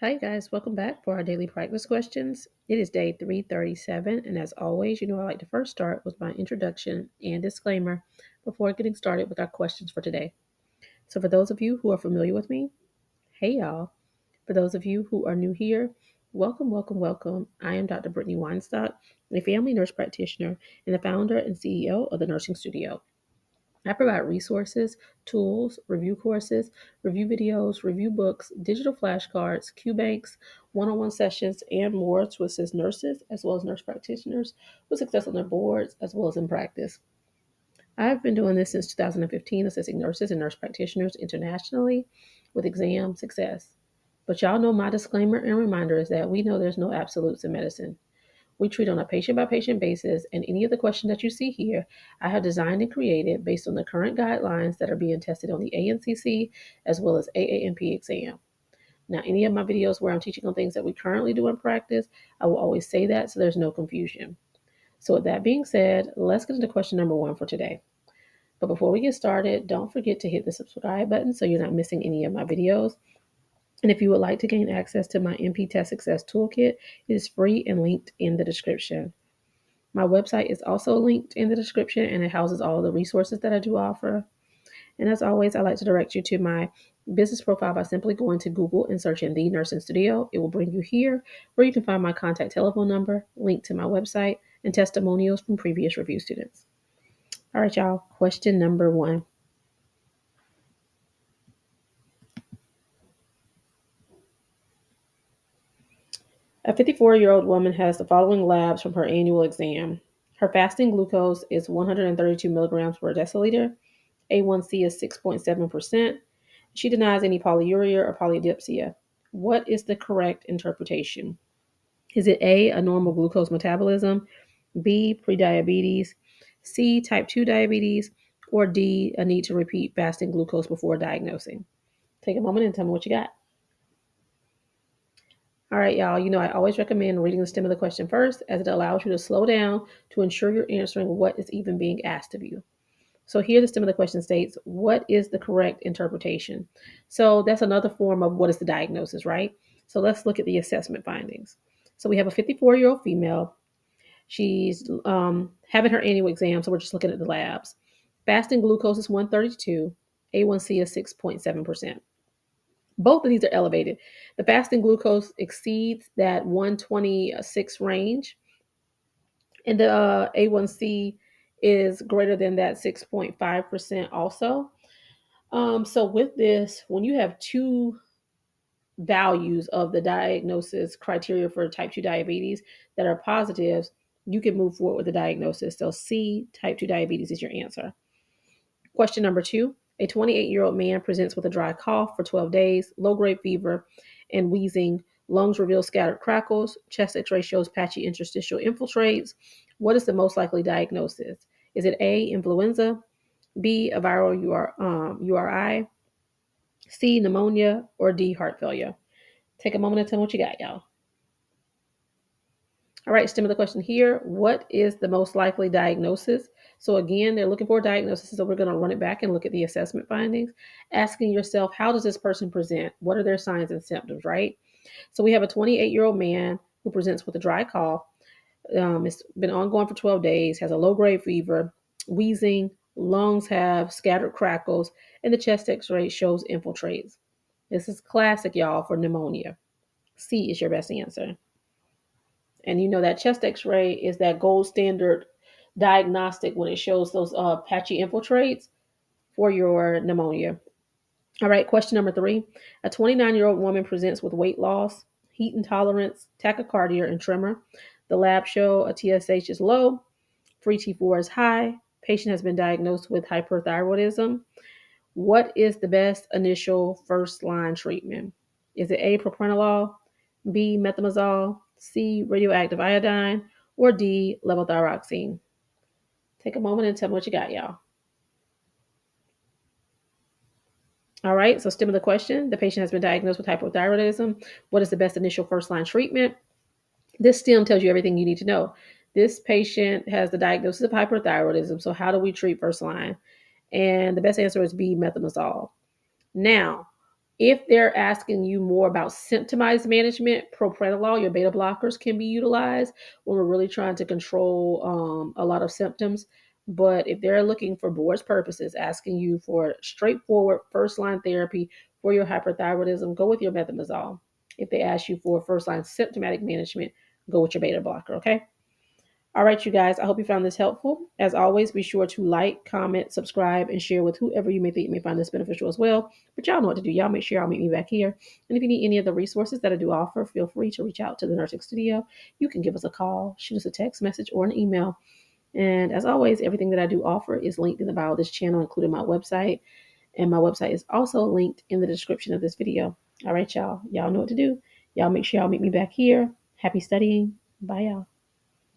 Hi guys, welcome back for our daily practice questions. It is day 337, and as always, I like to first start with my introduction and disclaimer before getting started with our questions for today. So, for those of you who are familiar with me, hey y'all. For those of you who are new here, welcome, welcome, welcome. I am Dr. Brittany Weinstock, a family nurse practitioner and the founder and CEO of the Nursing Studio. I provide resources, tools, review courses, review videos, review books, digital flashcards, Q banks, one on one sessions, and more to assist nurses as well as nurse practitioners with success on their boards as well as in practice. I've been doing this since 2015, assisting nurses and nurse practitioners internationally with exam success. But y'all know my disclaimer and reminder is that we know there's no absolutes in medicine. We treat on a patient by patient basis, and any of the questions that you see here, I have designed and created based on the current guidelines that are being tested on the ANCC as well as AANP exam. Now, any of my videos where I'm teaching on things that we currently do in practice, I will always say that so there's no confusion. So, with that being said, let's get into question number one for today. But before we get started, don't forget to hit the subscribe button so you're not missing any of my videos. And if you would like to gain access to my NP Test Success Toolkit, it is free and linked in the description. My website is also linked in the description and it houses all of the resources that I do offer. And as always, I like to direct you to my business profile by simply going to Google and searching The Nursing Studio. It will bring you here where you can find my contact telephone number, link to my website, and testimonials from previous review students. All right, y'all. Question number one. A 54-year-old woman has the following labs from her annual exam. Her fasting glucose is 132 milligrams per deciliter. A1C is 6.7%. She denies any polyuria or polydipsia. What is the correct interpretation? Is it A, a normal glucose metabolism, B, prediabetes, C, type 2 diabetes, or D, a need to repeat fasting glucose before diagnosing? Take a moment and tell me what you got. All right, y'all, I always recommend reading the stem of the question first as it allows you to slow down to ensure you're answering what is even being asked of you. So here the stem of the question states, what is the correct interpretation? So that's another form of what is the diagnosis, right? So let's look at the assessment findings. So we have a 54-year-old female. She's having her annual exam, so we're just looking at the labs. Fasting glucose is 132. A1C is 6.7%. Both of these are elevated. The fasting glucose exceeds that 126 range, and the A1C is greater than that 6.5% also. So with this, when you have two values of the diagnosis criteria for type 2 diabetes that are positives, you can move forward with the diagnosis. So C, type 2 diabetes is your answer. Question number two. A 28-year-old man presents with a dry cough for 12 days, low-grade fever, and wheezing. Lungs reveal scattered crackles. Chest x-ray shows patchy interstitial infiltrates. What is the most likely diagnosis? Is it A, influenza, B, a viral URI, C, pneumonia, or D, heart failure? Take a moment and tell me what you got, y'all. All right, stem of the question here. What is the most likely diagnosis? So again, they're looking for a diagnosis. So we're going to run it back and look at the assessment findings, asking yourself, how does this person present? What are their signs and symptoms, right? So we have a 28-year-old man who presents with a dry cough. It's been ongoing for 12 days, has a low-grade fever, wheezing, lungs have scattered crackles, and the chest x-ray shows infiltrates. This is classic, y'all, for pneumonia. C is your best answer. And that chest x-ray is that gold standard diagnostic when it shows those patchy infiltrates for your pneumonia. All right, question number three. A 29-year-old woman presents with weight loss, heat intolerance, tachycardia, and tremor. The lab show a TSH is low, free T4 is high. Patient has been diagnosed with hyperthyroidism. What is the best initial first line treatment? Is it A, propranolol, B, methimazole, C, radioactive iodine, or D, levothyroxine? Take a moment and tell me what you got, y'all. All right, so stem of the question. The patient has been diagnosed with hypothyroidism. What is the best initial first line treatment? This stem tells you everything you need to know. This patient has the diagnosis of hyperthyroidism. So how do we treat first line? And the best answer is B, methimazole. Now, If they're asking you more about symptomized management, propranolol, your beta blockers can be utilized when we're really trying to control a lot of symptoms. But if they're looking for board's purposes, asking you for straightforward first line therapy for your hyperthyroidism, go with your methimazole. If they ask you for first line symptomatic management, go with your beta blocker, okay? All right, you guys, I hope you found this helpful. As always, be sure to like, comment, subscribe, and share with whoever you may think may find this beneficial as well. But y'all know what to do. Y'all make sure y'all meet me back here. And if you need any of the resources that I do offer, feel free to reach out to the Nursing Studio. You can give us a call, shoot us a text message, or an email. And as always, everything that I do offer is linked in the bio of this channel, including my website. And my website is also linked in the description of this video. All right, y'all. Y'all know what to do. Y'all make sure y'all meet me back here. Happy studying. Bye, y'all.